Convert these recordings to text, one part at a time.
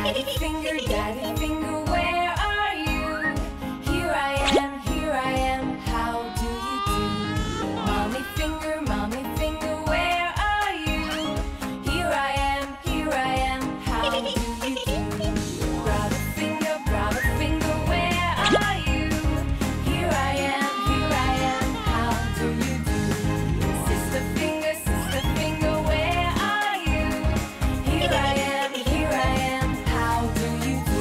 Daddy finger, where are you? Here I am, how do you do? Mommy finger, where are you? Here I am, how do you do? Brother finger, where are you? Here I am, how do you do? Sister finger, where are you? Here I am, how do you do?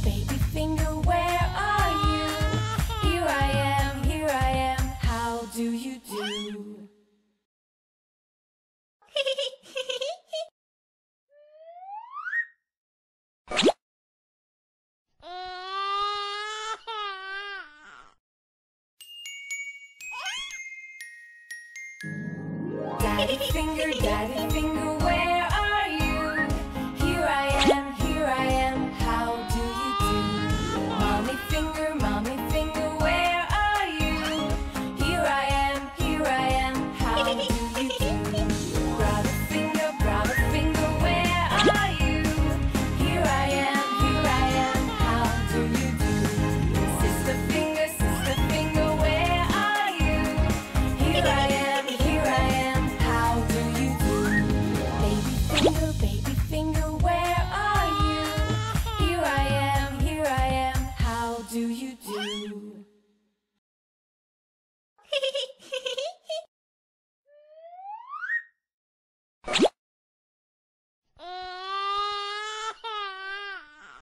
Baby finger, where are you? Here I am, how do you do? Daddy finger, where